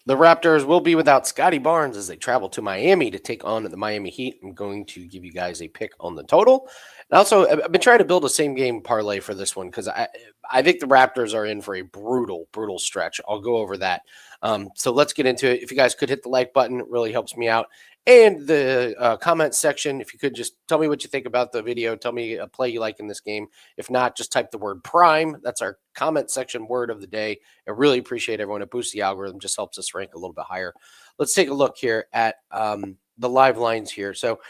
The Raptors will be without Scottie Barnes as they travel to Miami to take on the Miami Heat. I'm going to give you guys a pick on the total. And also, I've been trying to build a same game parlay for this one because I think the Raptors are in for a brutal stretch. I'll go over that. So let's get into it. If you guys could hit the like button, it really helps me out. And the comment section, if you could just tell me what you think about the video, tell me a play you like in this game. If not, just type the word prime. That's our comment section word of the day. I really appreciate everyone. It boosts the algorithm, just helps us rank a little bit higher. Let's take a look here at the live lines here. So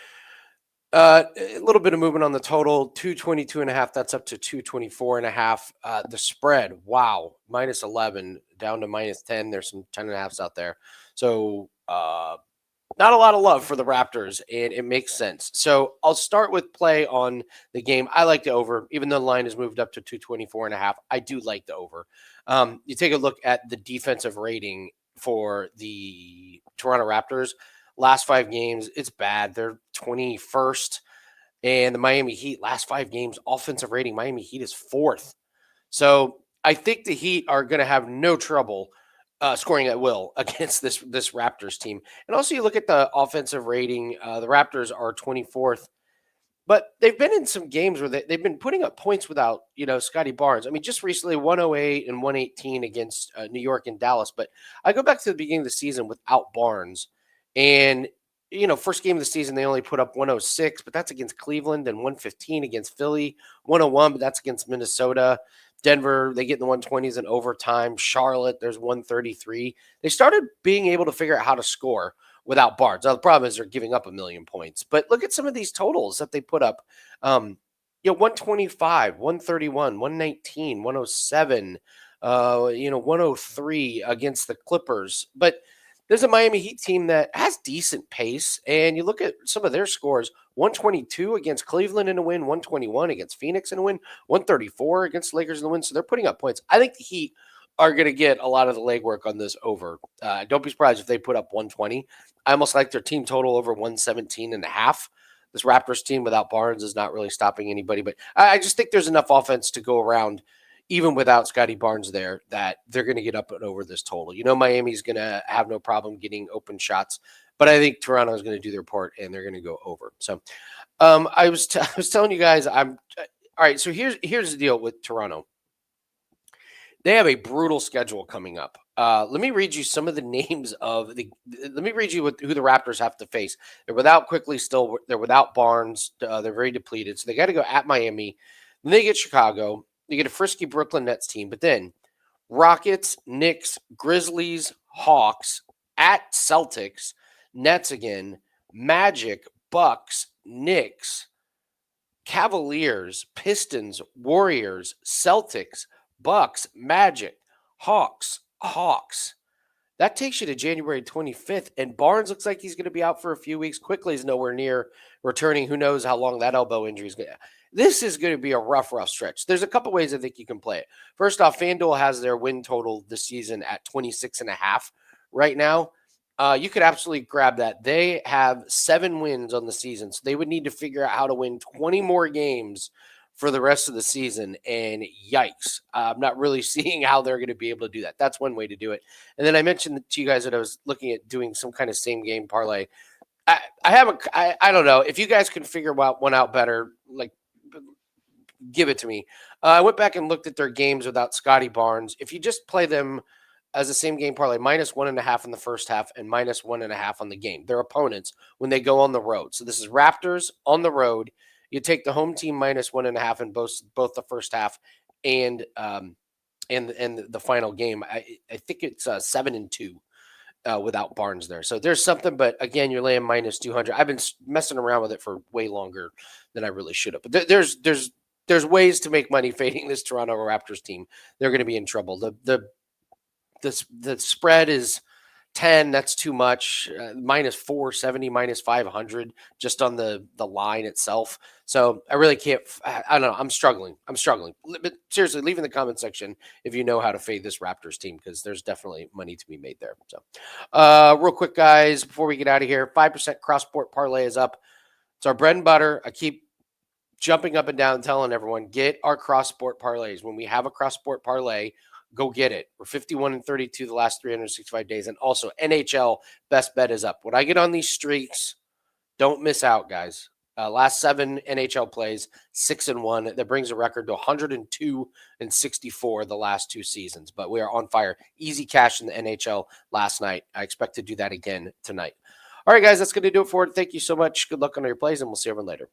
a little bit of movement on the total, 222.5. That's up to 224.5. The spread, wow, minus 11 down to minus 10. There's some 10.5s out there. So not a lot of love for the Raptors, and it makes sense. So I'll start with play on the game. I like the over, even though the line has moved up to 224.5. I do like the over. You take a look at the defensive rating for the Toronto Raptors. Last 5 games, it's bad. They're 21st. And the Miami Heat, last 5 games, offensive rating, Miami Heat is 4th. So I think the Heat are going to have no trouble scoring at will against this Raptors team. And also, you look at the offensive rating. The Raptors are 24th, but they've been in some games where they've been putting up points without Scottie Barnes. I mean, just recently 108 and 118 against New York and Dallas. But I go back to the beginning of the season without Barnes, and first game of the season they only put up 106, but that's against Cleveland, and 115 against Philly, 101, but that's against Minnesota. Denver, they get in the 120s in overtime. Charlotte, there's 133. They started being able to figure out how to score without Barnes. Now, the problem is they're giving up a million points. But look at some of these totals that they put up. 125, 131, 119, 107, 103 against the Clippers. But there's a Miami Heat team that has decent pace, and you look at some of their scores: 122 against Cleveland in a win, 121 against Phoenix in a win, 134 against Lakers in the win. So they're putting up points. I think the Heat are going to get a lot of the legwork on this over. Don't be surprised if they put up 120. I almost like their team total over 117.5. This Raptors team without Barnes is not really stopping anybody, but I just think there's enough offense to go around even without Scottie Barnes there, that they're going to get up and over this total. Miami's going to have no problem getting open shots, but I think Toronto is going to do their part and they're going to go over. So I was telling you guys, all right. So here's the deal with Toronto. They have a brutal schedule coming up. Let me read you some of the names of the. Let me read you who the Raptors have to face. They're without Quickly still. They're without Barnes. They're very depleted. So they got to go at Miami. Then they get Chicago. They get a frisky Brooklyn Nets team, but then Rockets, Knicks, Grizzlies, Hawks, at Celtics, Nets again, Magic, Bucks, Knicks, Cavaliers, Pistons, Warriors, Celtics, Bucks, Magic, Hawks. That takes you to January 25th, and Barnes looks like he's going to be out for a few weeks. Quickly is nowhere near returning. Who knows how long that elbow injury is going to. This is going to be a rough stretch. There's a couple ways I think you can play it. First off, FanDuel has their win total this season at 26.5 right now. You could absolutely grab that. They have 7 wins on the season, so they would need to figure out how to win 20 more games for the rest of the season. And yikes, I'm not really seeing how they're going to be able to do that. That's one way to do it. And then I mentioned to you guys that I was looking at doing some kind of same game parlay. I don't know if you guys can figure one out better. Like, give it to me. I went back and looked at their games without Scottie Barnes. If you just play them as a same game parlay, -1.5 in the first half and -1.5 on the game, their opponents when they go on the road. So this is Raptors on the road. You take the home team -1.5 in both the first half and the final game. I think it's 7-2 without Barnes there. So there's something, but again, you're laying -200. I've been messing around with it for way longer than I really should have. But there's ways to make money fading this Toronto Raptors team. They're going to be in trouble. The spread is 10. That's too much. -470, -500 just on the line itself. So I really can't. I don't know. I'm struggling. But seriously, leave in the comment section if you know how to fade this Raptors team, because there's definitely money to be made there. So real quick, guys, before we get out of here, 5% cross-sport parlay is up. It's our bread and butter. I keep jumping up and down telling everyone, get our cross-sport parlays. When we have a cross-sport parlay, Go get it. We're 51-32 the last 365 days. And also, NHL best bet is up. When I get on these streaks, don't miss out, guys. Last 7 NHL plays, 6-1. That brings a record to 102-64 the last 2 seasons. But we are on fire. Easy cash in the NHL last night. I expect to do that again tonight. All right, guys, that's going to do it for it. Thank you so much. Good luck on your plays, and we'll see everyone later.